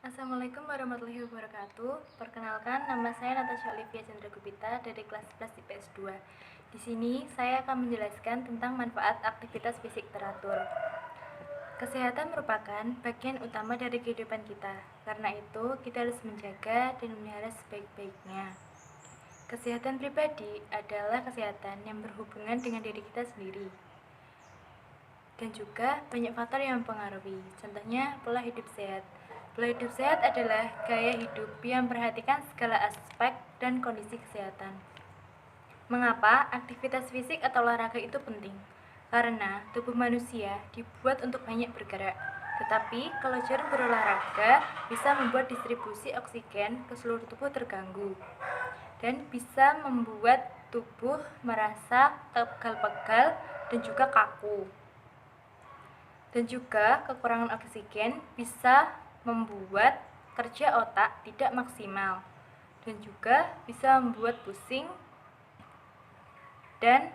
Assalamualaikum warahmatullahi wabarakatuh. Perkenalkan, nama saya Natasha Olivia Chandragupita dari kelas 11 IPS 2. Di sini saya akan menjelaskan tentang manfaat aktivitas fisik teratur. Kesehatan merupakan bagian utama dari kehidupan kita. Karena itu, kita harus menjaga dan memelihara sebaik-baiknya. Kesehatan pribadi adalah kesehatan yang berhubungan dengan diri kita sendiri. Dan juga banyak faktor yang mempengaruhi. Contohnya, pola hidup sehat. Pola hidup sehat adalah gaya hidup yang memperhatikan segala aspek dan kondisi kesehatan. Mengapa aktivitas fisik atau olahraga itu penting? Karena tubuh manusia dibuat untuk banyak bergerak. Tetapi kalau jarang berolahraga bisa membuat distribusi oksigen ke seluruh tubuh terganggu dan bisa membuat tubuh merasa pegal-pegal dan juga kaku. Dan juga kekurangan oksigen bisa membuat kerja otak tidak maksimal dan juga bisa membuat pusing dan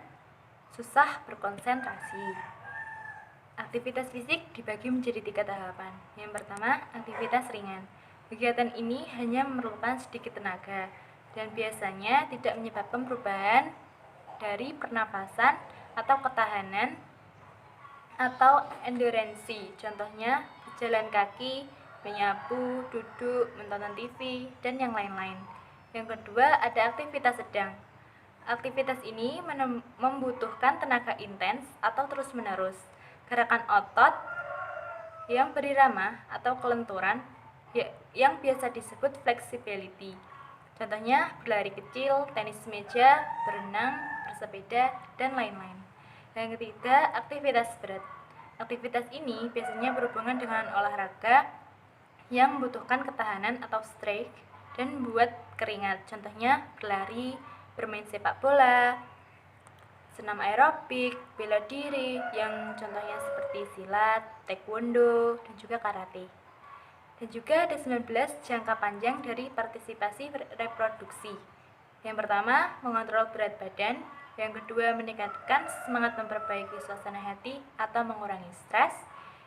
susah berkonsentrasi. Aktivitas fisik dibagi menjadi 3 tahapan. Yang pertama, aktivitas ringan. Kegiatan ini hanya memerlukan sedikit tenaga dan biasanya tidak menyebabkan perubahan dari pernapasan atau ketahanan atau endurance. Contohnya, berjalan kaki, menyapu, duduk, menonton TV, dan yang lain-lain. Yang kedua, ada aktivitas sedang. Aktivitas ini membutuhkan tenaga intens atau terus-menerus. Gerakan otot yang berirama atau kelenturan yang biasa disebut flexibility. Contohnya, berlari kecil, tenis meja, berenang, bersepeda, dan lain-lain. Yang ketiga, aktivitas berat. Aktivitas ini biasanya berhubungan dengan olahraga yang membutuhkan ketahanan atau strength dan membuat keringat. Contohnya berlari, bermain sepak bola, senam aerobik, bela diri yang contohnya seperti silat, taekwondo, dan juga karate. Dan juga ada 19 jangka panjang dari partisipasi reproduksi. Yang pertama, mengontrol berat badan. Yang kedua, meningkatkan semangat memperbaiki suasana hati atau mengurangi stres.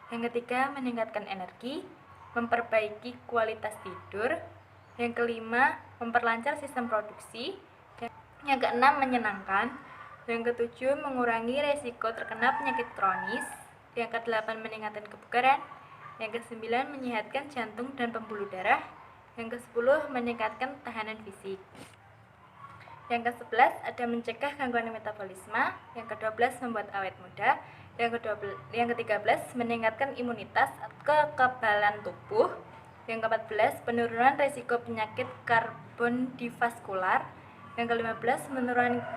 Yang ketiga, meningkatkan energi, memperbaiki kualitas tidur. Yang kelima, memperlancar sistem produksi. Yang keenam, menyenangkan. Yang ketujuh, mengurangi resiko terkena penyakit kronis. Yang kedelapan, meningkatkan kebugaran. Yang kesembilan, menyehatkan jantung dan pembuluh darah. Yang kesepuluh, meningkatkan ketahanan fisik. Yang ke-11 ada mencegah gangguan metabolisme. Yang ke-12 membuat awet muda. Yang ke-13 meningkatkan imunitas kekebalan tubuh. Yang ke-14 penurunan resiko penyakit kardioavaskular. Yang ke-15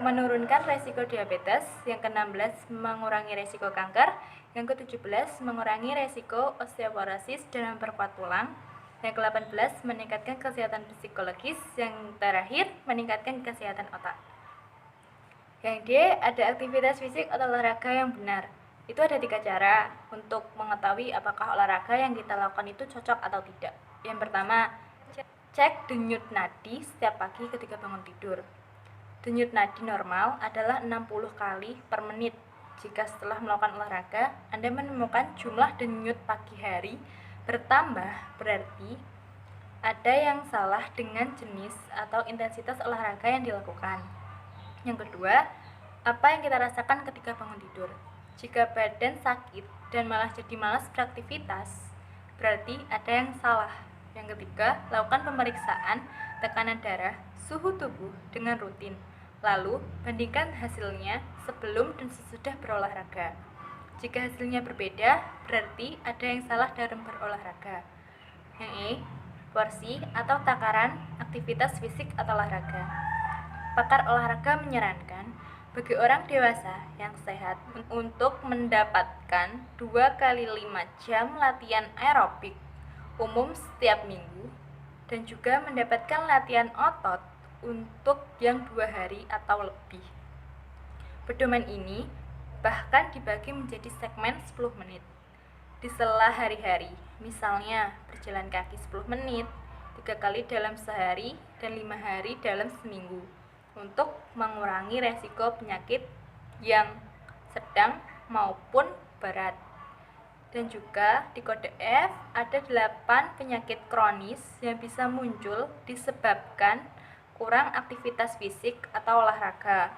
menurunkan resiko diabetes. Yang ke-16 mengurangi resiko kanker. Yang ke-17 mengurangi resiko osteoporosis dan memperkuat tulang. Yang ke-18 meningkatkan kesehatan psikologis. Yang terakhir meningkatkan kesehatan otak. Yang D ada aktivitas fisik atau olahraga yang benar. Itu ada 3 cara untuk mengetahui apakah olahraga yang kita lakukan itu cocok atau tidak. Yang pertama, cek denyut nadi setiap pagi ketika bangun tidur. Denyut nadi normal adalah 60 kali per menit. Jika setelah melakukan olahraga, Anda menemukan jumlah denyut pagi hari bertambah, berarti ada yang salah dengan jenis atau intensitas olahraga yang dilakukan. Yang kedua, apa yang kita rasakan ketika bangun tidur? Jika badan sakit dan malah jadi malas beraktivitas, berarti ada yang salah. Yang ketiga, lakukan pemeriksaan tekanan darah, suhu tubuh dengan rutin. Lalu, bandingkan hasilnya sebelum dan sesudah berolahraga. Jika hasilnya berbeda, berarti ada yang salah dalam berolahraga. Yang E, porsi atau takaran aktivitas fisik atau olahraga. Pakar olahraga menyarankan bagi orang dewasa yang sehat untuk mendapatkan 2 kali 5 jam latihan aerobik umum setiap minggu dan juga mendapatkan latihan otot untuk yang 2 hari atau lebih. Pedoman ini bahkan dibagi menjadi segmen 10 menit di sela hari-hari, misalnya berjalan kaki 10 menit 3 kali dalam sehari dan 5 hari dalam seminggu untuk mengurangi resiko penyakit yang sedang maupun berat. Dan juga di kode F ada 8 penyakit kronis yang bisa muncul disebabkan kurang aktivitas fisik atau olahraga.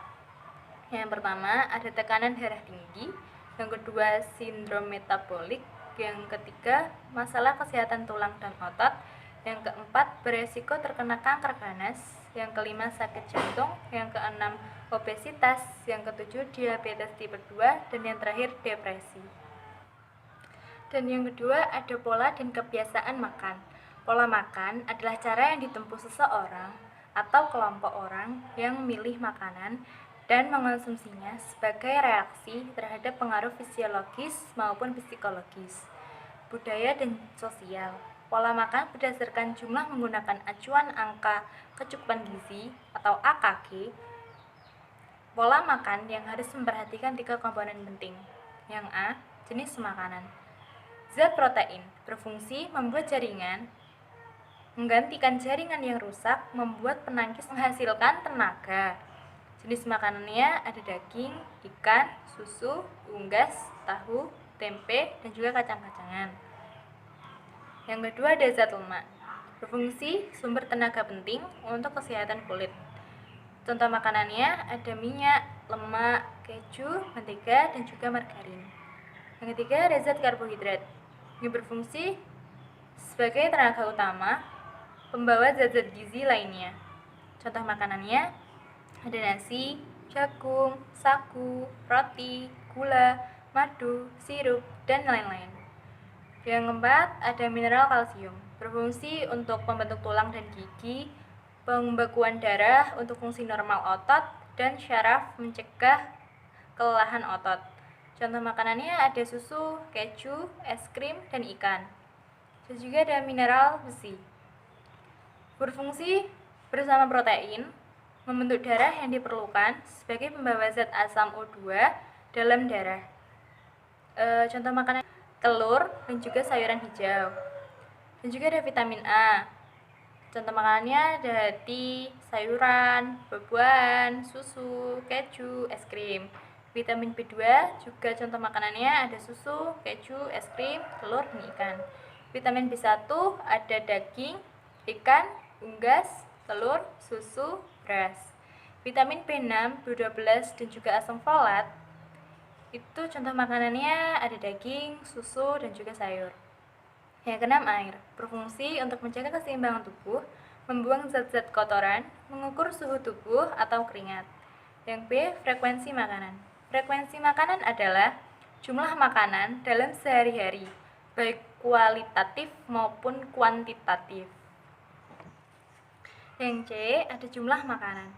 Yang pertama ada tekanan darah tinggi, yang kedua sindrom metabolik, yang ketiga masalah kesehatan tulang dan otot, yang keempat beresiko terkena kanker ganas, yang kelima sakit jantung, yang keenam obesitas, yang ketujuh diabetes tipe 2, dan yang terakhir depresi. Dan yang kedua ada pola dan kebiasaan makan. Pola makan adalah cara yang ditempuh seseorang atau kelompok orang yang memilih makanan dan mengonsumsinya sebagai reaksi terhadap pengaruh fisiologis maupun psikologis, budaya dan sosial. Pola makan berdasarkan jumlah menggunakan acuan angka kecukupan gizi atau AKG. Pola makan yang harus memperhatikan 3 komponen penting. Yang A, jenis makanan. Zat protein berfungsi membuat jaringan, menggantikan jaringan yang rusak, membuat penangkis menghasilkan tenaga. Jenis makanannya ada daging, ikan, susu, unggas, tahu, tempe, dan juga kacang-kacangan. Yang kedua ada zat lemak. Berfungsi sumber tenaga penting untuk kesehatan kulit. Contoh makanannya ada minyak, lemak, keju, mentega, dan juga margarin. Yang ketiga ada zat karbohidrat yang berfungsi sebagai tenaga utama pembawa zat-zat gizi lainnya. Contoh makanannya ada nasi, jagung, sagu, roti, gula, madu, sirup, dan lain-lain. Yang keempat ada mineral kalsium, berfungsi untuk pembentuk tulang dan gigi, pembekuan darah untuk fungsi normal otot, dan syaraf mencegah kelelahan otot. Contoh makanannya ada susu, keju, es krim, dan ikan. Dan juga ada mineral besi. Berfungsi bersama protein, membentuk darah yang diperlukan sebagai pembawa zat asam O2 dalam darah. Contoh makanan telur dan juga sayuran hijau. Dan juga ada vitamin A. Contoh makanannya ada hati, sayuran, buah-buahan, susu, keju, es krim. Vitamin B2 juga contoh makanannya ada susu, keju, es krim, telur, dan ikan. Vitamin B1 ada daging, ikan, unggas, telur, susu, beras. Vitamin B6, B12, dan juga asam folat itu contoh makanannya ada daging, susu, dan juga sayur. Yang keenam air, berfungsi untuk menjaga keseimbangan tubuh, membuang zat-zat kotoran, mengukur suhu tubuh atau keringat. Yang B, frekuensi makanan. Frekuensi makanan adalah jumlah makanan dalam sehari-hari, baik kualitatif maupun kuantitatif. Yang C, ada jumlah makanan.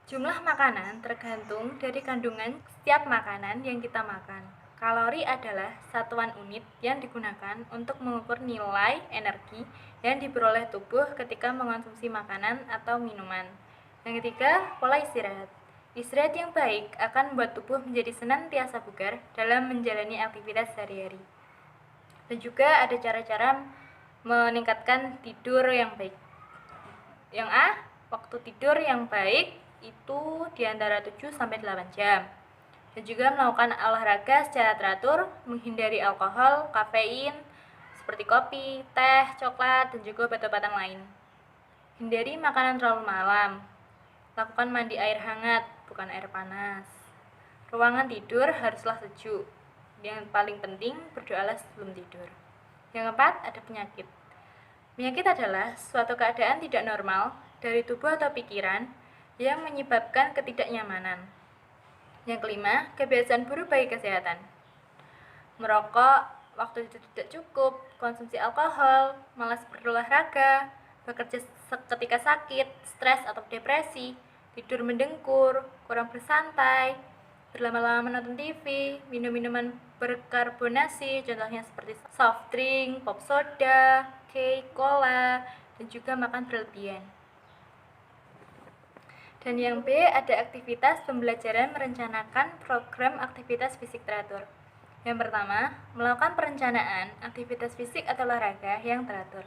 Jumlah makanan tergantung dari kandungan setiap makanan yang kita makan. Kalori adalah satuan unit yang digunakan untuk mengukur nilai energi yang diperoleh tubuh ketika mengonsumsi makanan atau minuman. Yang ketiga, pola istirahat. Istirahat yang baik akan membuat tubuh menjadi senantiasa bugar dalam menjalani aktivitas sehari-hari. Dan juga ada cara-cara meningkatkan tidur yang baik. Yang A, waktu tidur yang baik itu di antara 7 sampai 8 jam. Dan juga melakukan olahraga secara teratur, menghindari alkohol, kafein seperti kopi, teh, coklat, dan juga obat-obatan lain. Hindari makanan terlalu malam. Lakukan mandi air hangat, bukan air panas. Ruangan tidur haruslah sejuk. Yang paling penting, berdoalah sebelum tidur. Yang keempat, ada penyakit. Penyakit adalah suatu keadaan tidak normal dari tubuh atau pikiran yang menyebabkan ketidaknyamanan. Yang kelima, kebiasaan buruk bagi kesehatan. Merokok, waktu itu tidak cukup, konsumsi alkohol, malas berolahraga, bekerja ketika sakit, stres atau depresi, tidur mendengkur, kurang bersantai, berlama-lama menonton TV, minum minuman berkarbonasi, contohnya seperti soft drink, pop soda, cake, cola, dan juga makan berlebihan. Dan yang B, ada aktivitas pembelajaran merencanakan program aktivitas fisik teratur. Yang pertama, melakukan perencanaan aktivitas fisik atau olahraga yang teratur.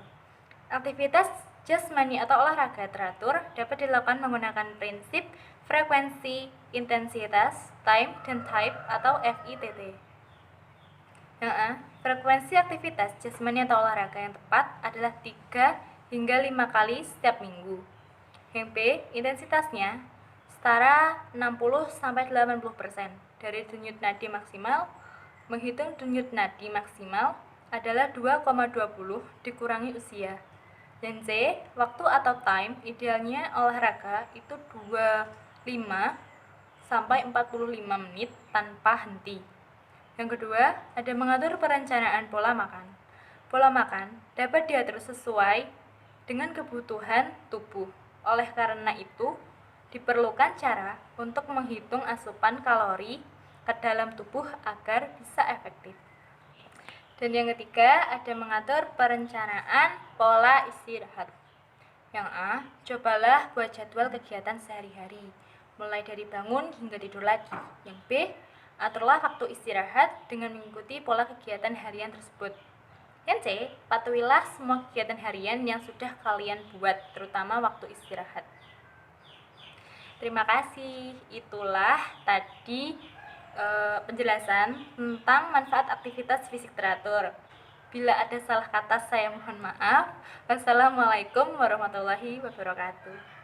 Aktivitas jasmani atau olahraga teratur dapat dilakukan menggunakan prinsip frekuensi, intensitas, time, dan type atau FITT. Yang A, Frekuensi aktivitas jasmani atau olahraga yang tepat adalah 3 hingga 5 kali setiap minggu. Yang B, intensitasnya setara 60-80% dari denyut nadi maksimal. Menghitung denyut nadi maksimal adalah 2,20 dikurangi usia. Yang C, waktu atau time idealnya olahraga itu 25 sampai 45 menit tanpa henti. Yang kedua, ada mengatur perencanaan pola makan. Pola makan dapat diatur sesuai dengan kebutuhan tubuh. Oleh karena itu, diperlukan cara untuk menghitung asupan kalori ke dalam tubuh agar bisa efektif. Dan yang ketiga, ada mengatur perencanaan pola istirahat. Yang A, cobalah buat jadwal kegiatan sehari-hari, mulai dari bangun hingga tidur lagi. Yang B, aturlah waktu istirahat dengan mengikuti pola kegiatan harian tersebut. Yang C, patuhilah semua kegiatan harian yang sudah kalian buat, terutama waktu istirahat. Terima kasih. Itulah tadi penjelasan tentang manfaat aktivitas fisik teratur. Bila ada salah kata saya mohon maaf. Wassalamualaikum warahmatullahi wabarakatuh.